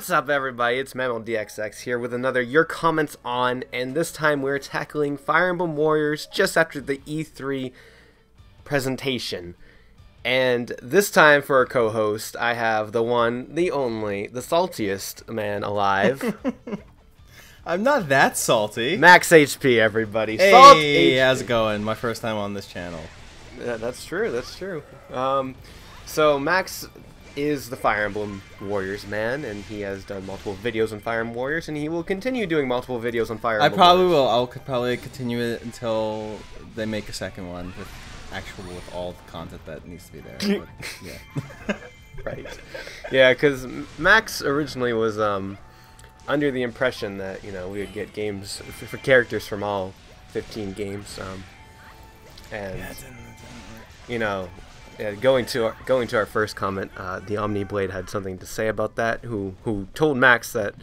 What's up, everybody? It's MemoDXX here with another Your Comments On, and this time we're tackling Fire Emblem Warriors just after the E3 presentation. And this time for our co-host, I have the one, the only, the saltiest man alive. I'm not that salty. MaxHP, everybody. Hey, Salt HP. How's it going? My first time on this channel. Yeah, that's true, that's true. So Max is the Fire Emblem Warriors man, and he has done multiple videos on Fire Emblem Warriors, and he will continue doing multiple videos on Fire Emblem I probably Warriors. will. I'll probably continue it until they make a second one with all the content that needs to be there. But, yeah. Right. Yeah, because Max originally was under the impression that, you know, we would get games for characters from all 15 games, and you know, going to our first comment, the Omniblade had something to say about that. Who told Max that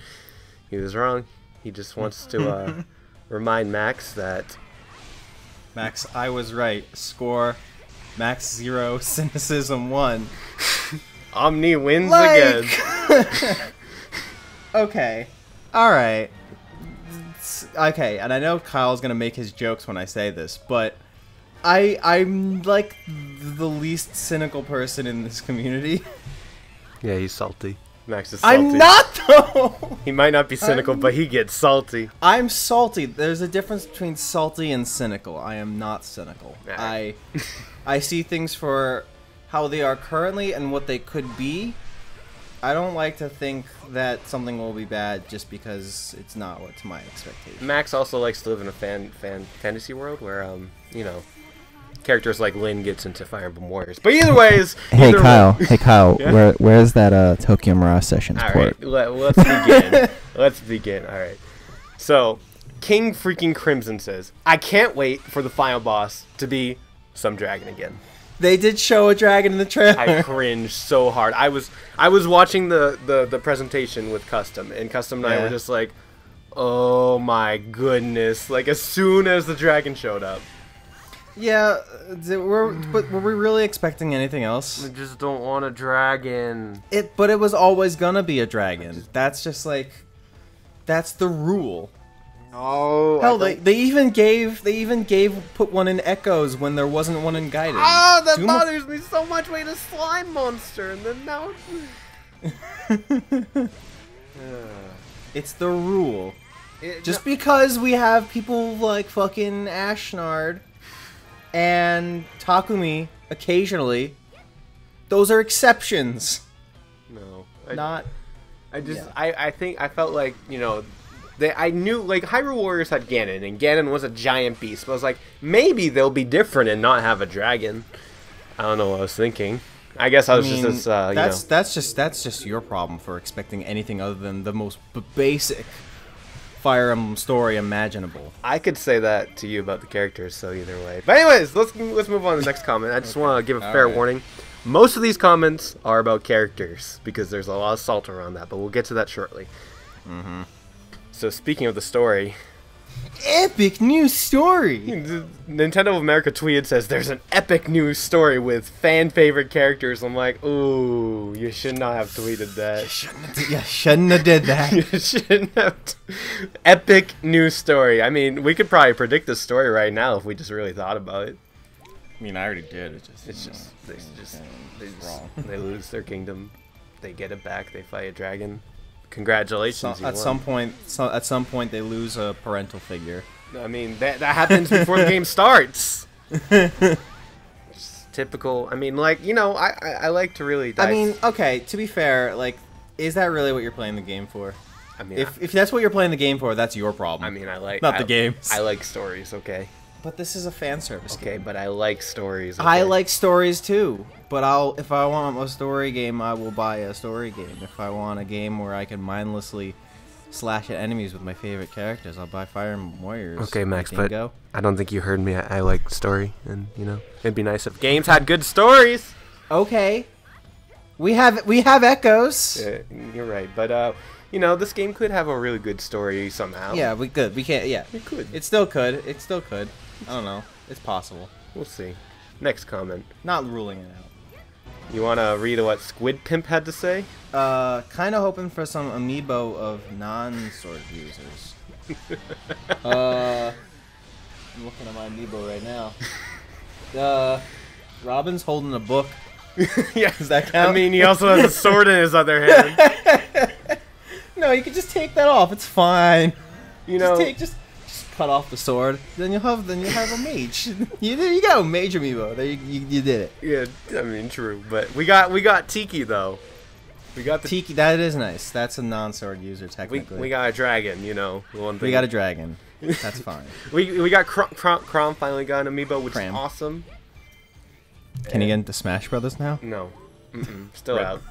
he was wrong. He just wants to remind Max that Max, I was right. Score Max 0, cynicism 1. Omni wins again. Okay. Alright. Okay, and I know Kyle's gonna make his jokes when I say this, but I'm like the least cynical person in this community. Yeah, he's salty. Max is salty. I'm not, though! He might not be cynical, but he gets salty. I'm salty. There's a difference between salty and cynical. I am not cynical. Nah. I see things for how they are currently and what they could be. I don't like to think that something will be bad just because it's not what's my expectation. Max also likes to live in a fantasy world where, you know, characters like Lynn gets into Fire Emblem Warriors. But either ways... Hey, Kyle. Way. Hey, Kyle. Yeah? Where's that Tokyo Mirage Sessions port? Alright, let's begin. Let's begin. Alright. So, King freaking Crimson says, I can't wait for the final boss to be some dragon again. They did show a dragon in the trailer. I cringed so hard. I was watching the presentation with Custom, and Custom and I were just like, oh my goodness. Like, as soon as the dragon showed up. Yeah, but were we really expecting anything else? I just don't want a dragon. But it was always gonna be a dragon. That's just like, that's the rule. Oh, hell, they even put one in Echoes when there wasn't one in Gaiden. Oh, that bothers me so much. Wait, a slime monster, and then now. It's the rule. Just because we have people like fucking Ashnard and Takumi occasionally, those are exceptions. No, I think I felt like, you know, I knew, like, Hyrule Warriors had Ganon, and Ganon was a giant beast, but I was like, maybe they'll be different and not have a dragon. I don't know what I was thinking. I guess I was just as, you know. That's just your problem for expecting anything other than the most basic Fire Emblem story imaginable. I could say that to you about the characters, so either way. But anyways, let's move on to the next comment. I just want to give a fair warning. Most of these comments are about characters, because there's a lot of salt around that, but we'll get to that shortly. Mm-hmm. So speaking of the story, epic new story. Nintendo of America tweeted, says there's an epic new story with fan favorite characters. I'm like, ooh, you should not have tweeted that. You shouldn't have did that. You shouldn't have. Epic new story. I mean, we could probably predict this story right now if we just really thought about it. I mean, I already did. They lose their kingdom, they get it back, they fight a dragon. Congratulations! At some point, they lose a parental figure. I mean, that happens before the game starts. Just typical. I mean, like, you know, I like to really. I mean, okay. To be fair, like, is that really what you're playing the game for? I mean, if that's what you're playing the game for, that's your problem. I mean, not the games. I like stories. Okay. But this is a fan service game. Okay, but I like stories. Okay? I like stories too. But if I want a story game, I will buy a story game. If I want a game where I can mindlessly slash at enemies with my favorite characters, I'll buy Fire Emblem Warriors. Okay, Max, but I don't think you heard me. I like story, and you know, it'd be nice if games had good stories. Okay. We have Echoes. Yeah, you're right, but you know, this game could have a really good story somehow. Yeah, we could. We can't. Yeah, it could. It still could. It still could. I don't know. It's possible. We'll see. Next comment. Not ruling it out. You want to read what Squid Pimp had to say? Kind of hoping for some amiibo of non-sword users. I'm looking at my amiibo right now. Robin's holding a book. Yeah, does that count? I mean, he also has a sword in his other hand. No, you can just take that off. It's fine. You know, just cut off the sword. Then you'll have a mage. you got a mage amiibo. There you did it. Yeah, I mean, true. But we got Tiki though. We got the Tiki. That is nice. That's a non-sword user technically. We got a dragon. You know, the one thing. We got a dragon. That's fine. we got Crom finally got an amiibo, which Cram. is awesome. Can you get into Smash Brothers now? No, still out.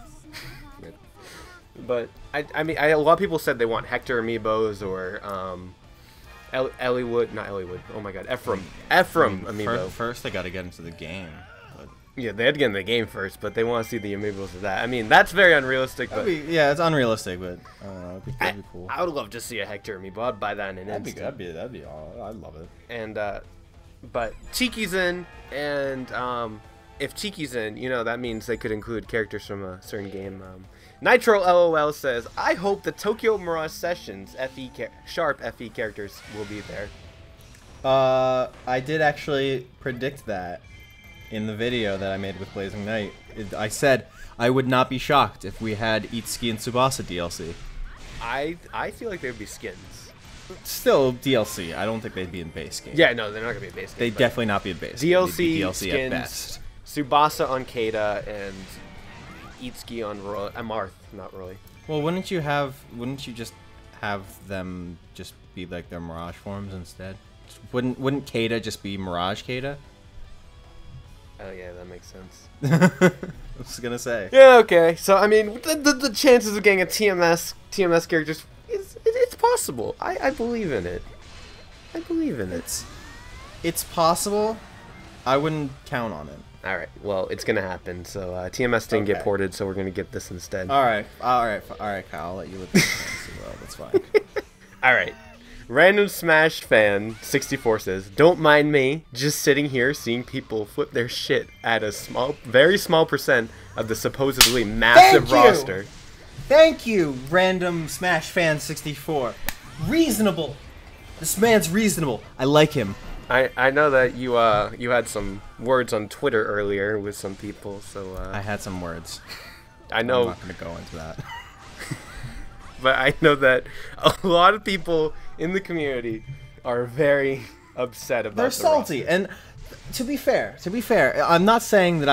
But I mean, a lot of people said they want Hector amiibos or Eliwood, not Eliwood. Oh my God, Ephraim amiibo. First, they got to get into the game. But yeah, they had to get in the game first, but they want to see the amiibos of that. I mean, that's very unrealistic. But yeah, it's unrealistic, but that'd be cool. I would love to see a Hector amiibo. I'd buy that in an instant. That'd be all. I'd love it. And but Tiki's in, and if Tiki's in, you know, that means they could include characters from a certain game. Nitro LOL says, I hope the Tokyo Mirage Sessions Sharp FE characters will be there. I did actually predict that in the video that I made with Blazing Knight. I said I would not be shocked if we had Itsuki and Tsubasa DLC. I feel like they would be skins. Still DLC. I don't think they'd be in base game. Yeah, no, they're not gonna be in base game. They'd definitely not be in base game. DLC, DLC skins, at best. Tsubasa on Keita and Itsuki on Marth, not really. Well, wouldn't you just have them just be like their Mirage forms instead? Wouldn't Keita just be Mirage Keita? Oh yeah, that makes sense. I was gonna say. Yeah, okay. So I mean, the chances of getting a TMS characters it's possible. I believe in it. I believe in it. It's possible. I wouldn't count on it. All right. Well, it's gonna happen. So TMS didn't get ported, so we're gonna get this instead. All right, Kyle. I'll let you live in fantasy world. That's fine. All right. Random Smash fan 64 says, "Don't mind me, just sitting here seeing people flip their shit at a very small percent of the supposedly massive roster." Thank you, Random Smash fan 64. Reasonable. This man's reasonable. I like him. I know that you had some words on Twitter earlier with some people, so I had some words. I know. I'm not gonna go into that. But I know that a lot of people in the community are very upset about. They're salty, and to be fair, I'm not saying that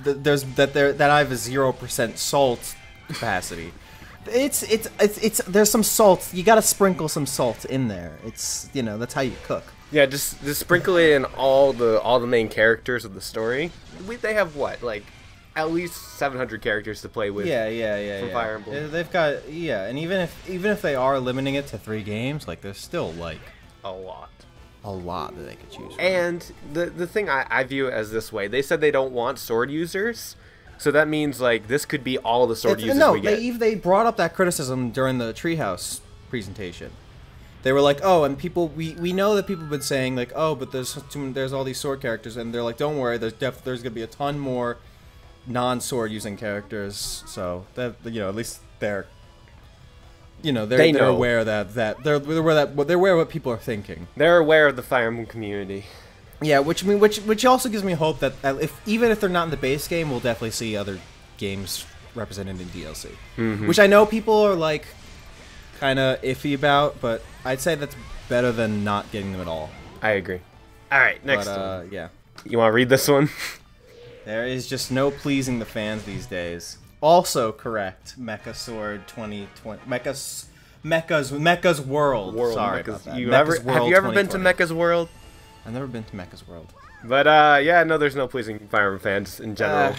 that I have a 0% salt capacity. It's there's some salt. You gotta sprinkle some salt in there. It's that's how you cook. Yeah, just sprinkle it in all the main characters of the story. They have what, like, at least 700 characters to play with. Yeah. From Fire Emblem. They've got and even if they are limiting it to 3 games, like there's still like a lot that they could choose from. And the thing I view it as this way: they said they don't want sword users, so that means like this could be all the sword users we get. They brought up that criticism during the Treehouse presentation. They were like, oh, and people, we know that people have been saying like, oh, but there's all these sword characters, and they're like, don't worry, there's gonna be a ton more non-sword using characters, so that at least they're aware they're aware of what people are thinking. They're aware of the Fire Emblem community. Yeah, which also gives me hope that even if they're not in the base game, we'll definitely see other games represented in DLC. Mm-hmm. Which I know people are like kind of iffy about, but I'd say that's better than not getting them at all. I agree. All right, next one. Yeah. You want to read this one? There is just no pleasing the fans these days. Also correct. Mecha Sword 2020. Mecha's World. Sorry about that. Have you ever been to Mecha's World? I've never been to Mecha's World. But yeah, no, there's no pleasing Fire Emblem fans in general.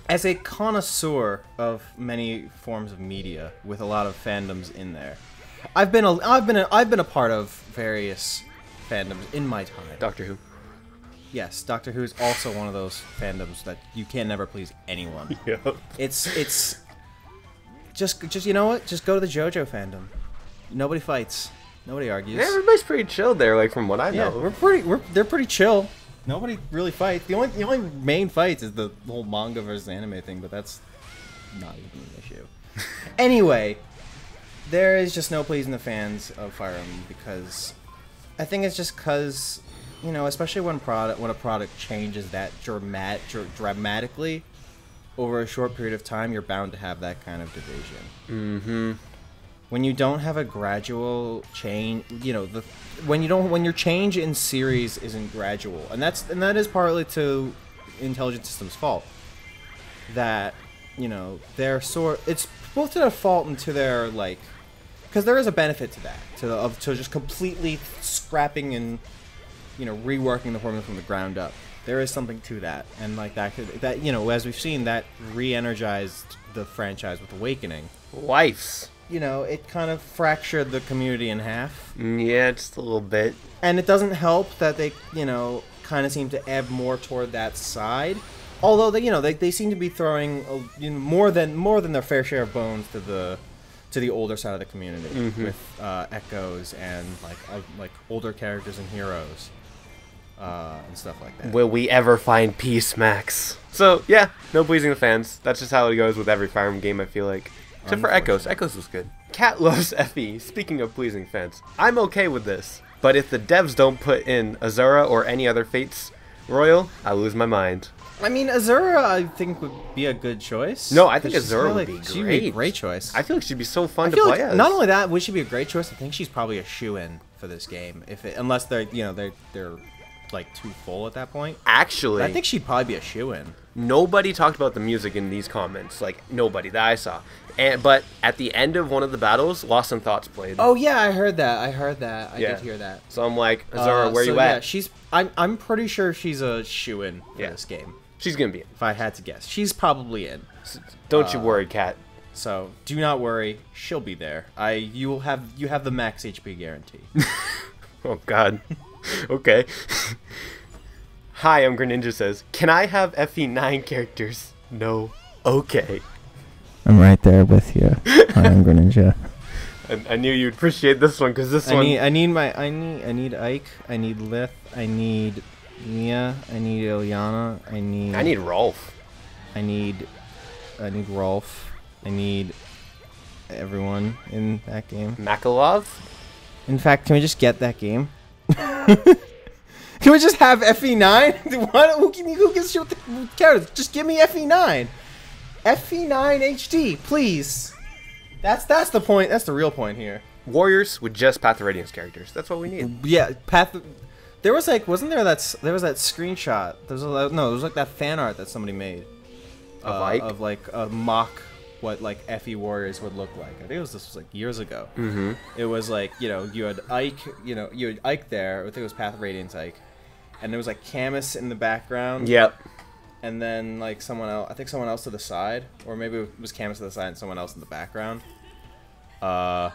As a connoisseur of many forms of media with a lot of fandoms in there, I've been a part of various fandoms in my time. Doctor Who. Yes, Doctor Who is also one of those fandoms that you can never please anyone. Yep. It's just you know what? Just go to the JoJo fandom. Nobody fights. Nobody argues. Yeah, everybody's pretty chill there, like from what I know. Yeah, they're pretty chill. Nobody really fights. The only main fights is the whole manga versus anime thing, but that's not even an issue. Anyway, there is just no pleasing the fans of Fire Emblem because I think it's just because, you know, especially when a product changes that dramatically over a short period of time, you're bound to have that kind of division. Mm-hmm. When you don't have a gradual change, you know, when your change in series isn't gradual, and that is partly to Intelligent System's fault. That, you know, it's both to their fault and to their, like, because there is a benefit to that, to just completely scrapping and, you know, reworking the formula from the ground up. There is something to that, and like that you know, as we've seen, that re-energized the franchise with Awakening. Lifes. You know, it kind of fractured the community in half. Yeah, just a little bit. And it doesn't help that they, you know, kind of seem to ebb more toward that side. Although they, you know, they seem to be throwing more than their fair share of bones to the older side of the community with echoes and like older characters and heroes and stuff like that. Will we ever find peace, Max? So yeah, no pleasing the fans. That's just how it goes with every Fire Emblem game, I feel like. Except for Echoes. Echoes was good. Cat loves FE. Speaking of pleasing fans, I'm okay with this. But if the devs don't put in Azura or any other Fates Royal, I lose my mind. I mean, Azura, I think, would be a good choice. No, I think Azura would be great. She'd be a great choice. I feel like she'd be so fun to play as. Not only that, would she be a great choice? I think she's probably a shoe-in for this game, unless they're, you know, they're like too full at that point. Actually, I think she'd probably be a shoe-in. Nobody talked about the music in these comments, like nobody that I saw. But at the end of one of the battles, Lost in Thoughts played. Oh yeah, I heard that. I did hear that. So I'm like, Azura, where you at? Yeah, I'm pretty sure she's a shoe-in for this game. She's gonna be in. If I had to guess, she's probably in. Don't you worry, Cat. So do not worry, she'll be there. You have the max HP guarantee. Oh God. Okay. Hi, Greninja says, can I have FE9 characters? No. Okay. I'm right there with you. I'm Greninja. I knew you'd appreciate this one because this one. I need Ike. I need Lith. I need Mia. I need Ilyana. I need Rolf. I need Rolf. I need everyone in that game. Makalov? In fact, can we just get that game? Can we just have FE9? Who gives shit with the characters? Just give me FE9. FE9 HD, please. That's the point. That's the real point here. Warriors with just Path of Radiance characters. That's what we need. Yeah, there was like, wasn't there that screenshot? There was like that fan art that somebody made of like a mock what like Epi Warriors would look like. I think this was like years ago. Mm-hmm. It was like, you know, you had Ike, there. I think it was Path of Radiance Ike, and there was like Camus in the background. Yep. And then like someone else, I think someone else to the side, or maybe it was Camus to the side and someone else in the background. It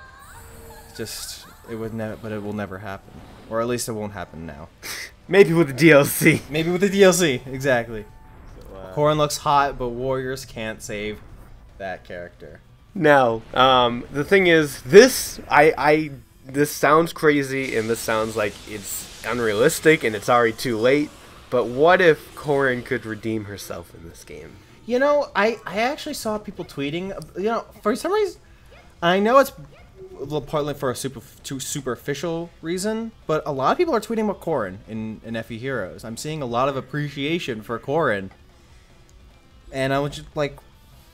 would never, but it will never happen, or at least it won't happen now. Maybe with the DLC. Maybe with the DLC, exactly. So, Corrin looks hot, but Warriors can't save that character. No. The thing is, this sounds crazy, and this sounds like it's unrealistic, and it's already too late. But what if Corrin could redeem herself in this game? You know, I actually saw people tweeting. You know, for some reason, I know it's partly for a superficial reason, but a lot of people are tweeting about Corrin in Epi Heroes. I'm seeing a lot of appreciation for Corrin, and I was just like,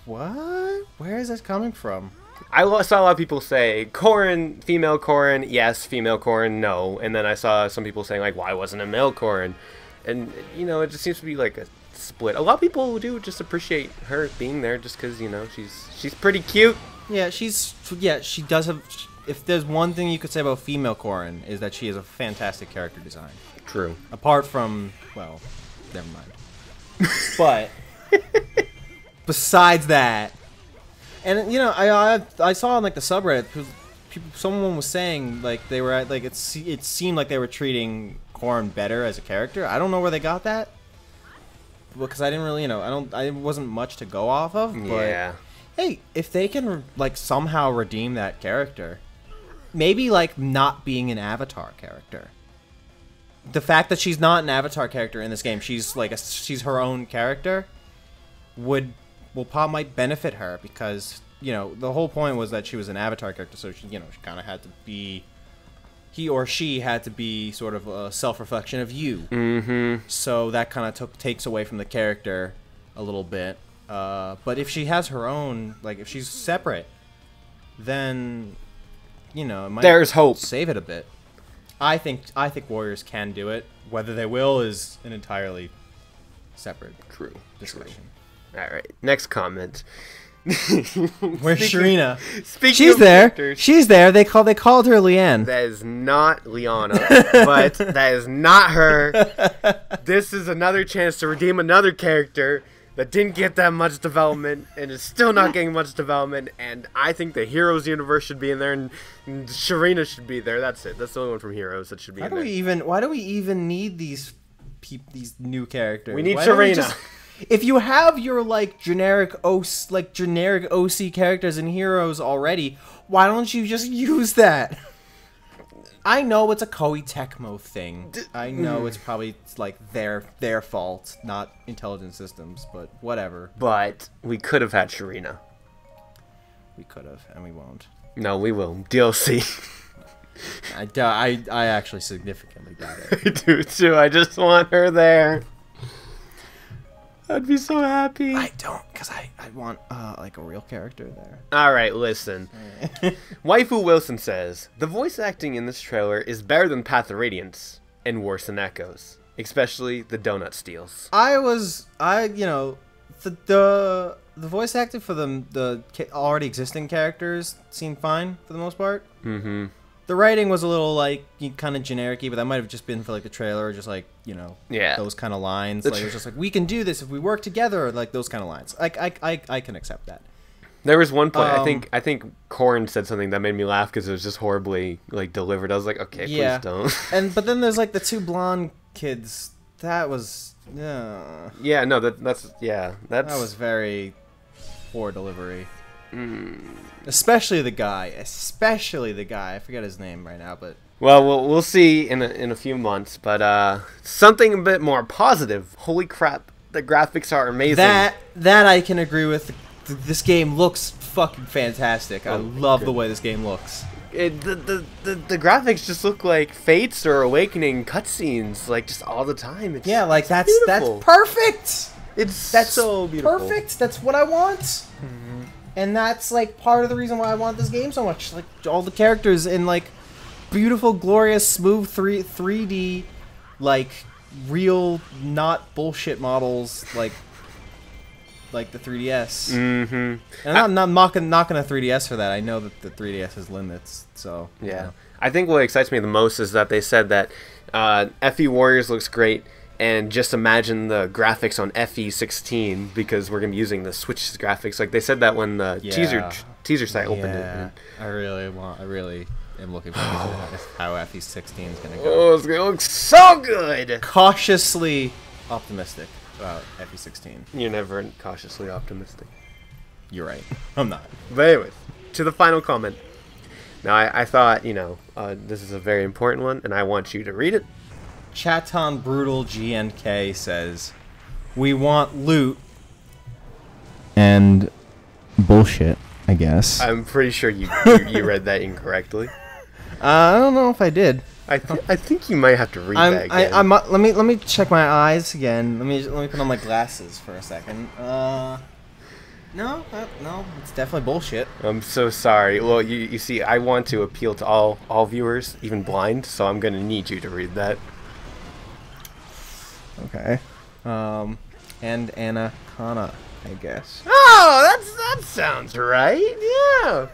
what? Where is this coming from? I saw a lot of people say, Corrin, female Corrin, yes, female Corrin, no. And then I saw some people saying, like, why wasn't a male Corrin? And, you know, it just seems to be like a split. A lot of people do just appreciate her being there just because, you know, she's pretty cute. Yeah, she does have... If there's one thing you could say about female Corrin, is that she has a fantastic character design. True. Apart from, well, never mind. But... Besides that, and you know, I saw on like the subreddit, someone was saying like they were at, like it seemed like they were treating Corrin better as a character. I don't know where they got that, because I didn't really, you know, I wasn't much to go off of. But yeah. Hey, if they can like somehow redeem that character, maybe like not being an Avatar character, the fact that she's not an avatar character in this game, she's like she's her own character, might benefit her because the whole point was that she was an avatar character, so she she kind of had to be. He or she had to be sort of a self-reflection of you. Mm-hmm. So that kind of takes away from the character a little bit. But if she has her own, like if she's separate, then it might There's hope. Save it a bit. I think Warriors can do it. Whether they will is an entirely separate discussion. All right. Next comment. Where's Serena? She's there. She's there. They called her Leanne. That is not Liana, but that is not her. This is another chance to redeem another character that didn't get that much development and is still not getting much development. And I think the Heroes universe should be in there, and Serena should be there. That's it. That's the only one from Heroes that should be in there. Why do we even need these new characters? We need Serena. If you have your generic OC characters and heroes already, why don't you just use that? I know it's a Koei Tecmo thing. I know it's probably their fault, not Intelligent Systems, but whatever. But we could have had Serena. We could have, and we won't. No, we will. DLC. I actually significantly doubt it. I do too. I just want her there. I'd be so happy. I don't, because I want, a real character there. Alright, listen. Waifu Wilson says, the voice acting in this trailer is better than Path of Radiance, and worse than Echoes. Especially the donut steals. The voice acting for the already existing characters seemed fine, for the most part. Mm-hmm. The writing was a little kind of generic-y, but that might have just been for the trailer, or just those kind of lines. It was just we can do this if we work together, those kind of lines. I can accept that. There was one point I think Corrin said something that made me laugh because it was just horribly delivered. I was like, okay, please don't. But then there's the two blonde kids. That was yeah, no, that was very poor delivery. Especially the guy. I forget his name right now, but well, we'll see in a few months. But something a bit more positive. Holy crap, the graphics are amazing. That I can agree with. This game looks fucking fantastic. I love the way this game looks. The graphics just look like Fates or Awakening cutscenes, just all the time. That's perfect. That's so beautiful. Perfect. That's what I want. Mm-hmm. And that's part of the reason why I want this game so much. All the characters in beautiful, glorious, smooth 3D, real, not bullshit models, like the 3DS. Mm-hmm. And I'm not knocking a 3DS for that. I know that the 3DS has limits, so yeah. I think what excites me the most is that they said that Epi Warriors looks great. And just imagine the graphics on FE16 because we're gonna be using the Switch's graphics. They said that when the teaser site opened it. I really am looking forward to how FE16 is gonna go. Oh, it's gonna look so good. Cautiously optimistic about FE16. You're never cautiously optimistic. You're right. I'm not. But anyways, to the final comment. Now I thought this is a very important one, and I want you to read it. Chaton Brutal GNK says, "We want loot and bullshit, I guess." I'm pretty sure you read that incorrectly. I don't know if I did. I think you might have to read that again. Let me check my eyes again. Let me put on my glasses for a second. No, it's definitely bullshit. I'm so sorry. Well, you see, I want to appeal to all viewers, even blind, so I'm gonna need you to read that. Okay. And Anaconda, I guess. Oh, that sounds right. Yeah.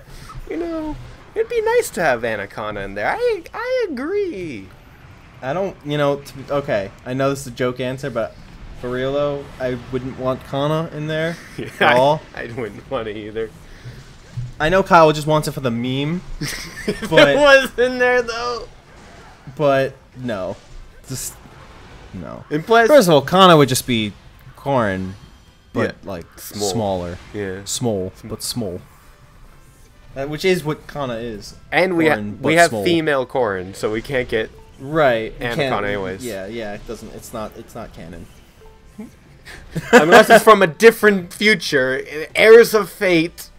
It'd be nice to have Anaconda in there. I agree. I don't, okay. I know this is a joke answer, but for real though, I wouldn't want Kana in there at all. I wouldn't want it either. I know Kyle just wants it for the meme, but it was in there though. But no, just. No. First of all, Kana would just be Corrin, but smaller. Yeah. Small, but small. Which is what Kana is. And we Corrin, have small. female Corrin, so we can't get Right. Amicon anyways. Yeah, it doesn't. It's not canon. Unless it's from a different future, Heirs of Fate.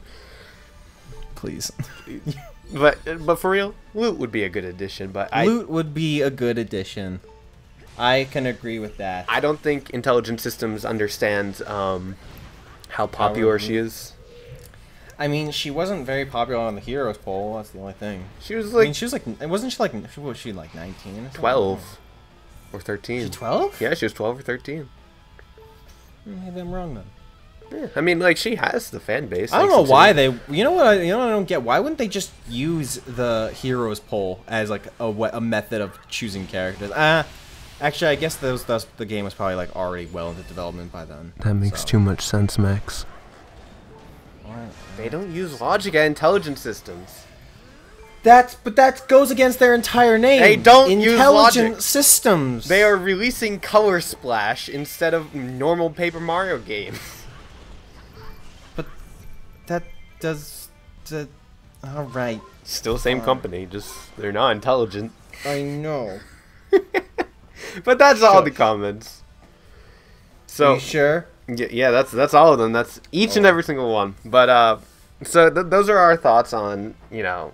Please. But for real, Loot would be a good addition. But Loot would be a good addition. I can agree with that. I don't think Intelligent Systems understands how popular she is. I mean, she wasn't very popular on the Heroes poll. That's the only thing. She was like. I mean, she was like. Wasn't she like? Was she like 19? 12 or 13. She 12? Yeah, she was 12 or 13. Maybe I'm wrong then. Yeah, I mean, like, she has the fan base. I don't know why they. You know what? I don't get. Why wouldn't they just use the Heroes poll as like a method of choosing characters? Actually, I guess the game was probably like already well into development by then. That makes too much sense, Max. They don't use logic at Intelligent Systems. But that goes against their entire name. They don't use Intelligent logic. Systems. They are releasing Color Splash instead of normal Paper Mario games. But that does. All right. Still same company, just they're not intelligent. I know. But that's all the comments. So Are you sure? yeah, that's all of them. That's each and every single one. But so those are our thoughts on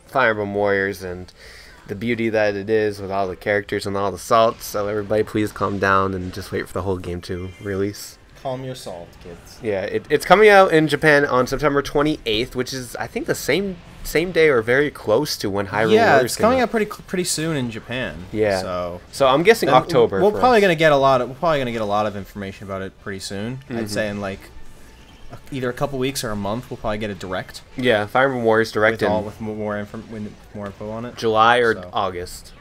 Fire Emblem Warriors and the beauty that it is with all the characters and all the salts. So everybody, please calm down and just wait for the whole game to release. Calm your salt, kids. Yeah, it's coming out in Japan on September 28th, which is I think the same day or very close to when Hyrule Warriors it's coming out pretty soon in Japan. Yeah. So I'm guessing October. We're probably gonna get a lot of information about it pretty soon. I'd say in like either a couple weeks or a month. We'll probably get a direct. Yeah, Fire Emblem Warriors direct with more info on it. July or August.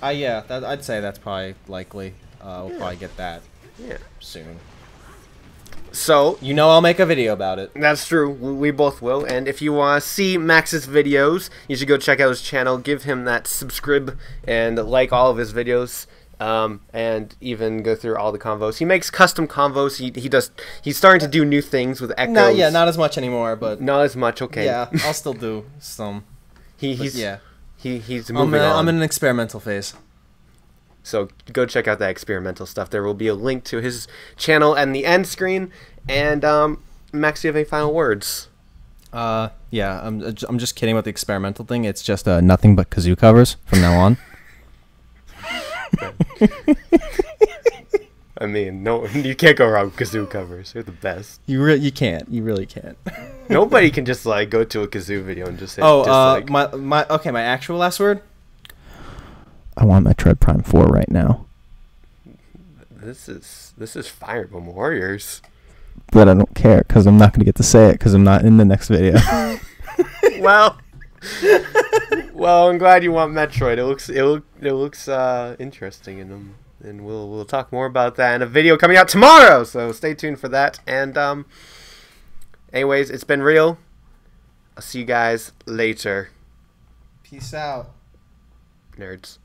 Yeah, I'd say that's probably likely. We'll probably get that. Yeah. Soon. So I'll make a video about it. That's true. We both will. And if you want to see Max's videos, you should go check out his channel. Give him that subscribe and like all of his videos. And even go through all the convos. He makes custom convos. He's starting to do new things with echoes. Not as much anymore, but not as much. Okay. Yeah, I'll still do some. He's moving on. I'm in an experimental phase. So go check out that experimental stuff. There will be a link to his channel and the end screen. And Max, do you have any final words? Yeah, I'm just kidding about the experimental thing. It's just nothing but kazoo covers from now on. I mean, no, you can't go wrong with kazoo covers. They're the best. You can't. You really can't. Nobody can just like go to a kazoo video and just say. My actual last word. I want Metroid Prime 4 right now. This is Fire Emblem Warriors. But I don't care because I'm not going to get to say it because I'm not in the next video. well, I'm glad you want Metroid. It looks interesting in them, and we'll talk more about that in a video coming out tomorrow. So stay tuned for that. And anyways, it's been real. I'll see you guys later. Peace out, nerds.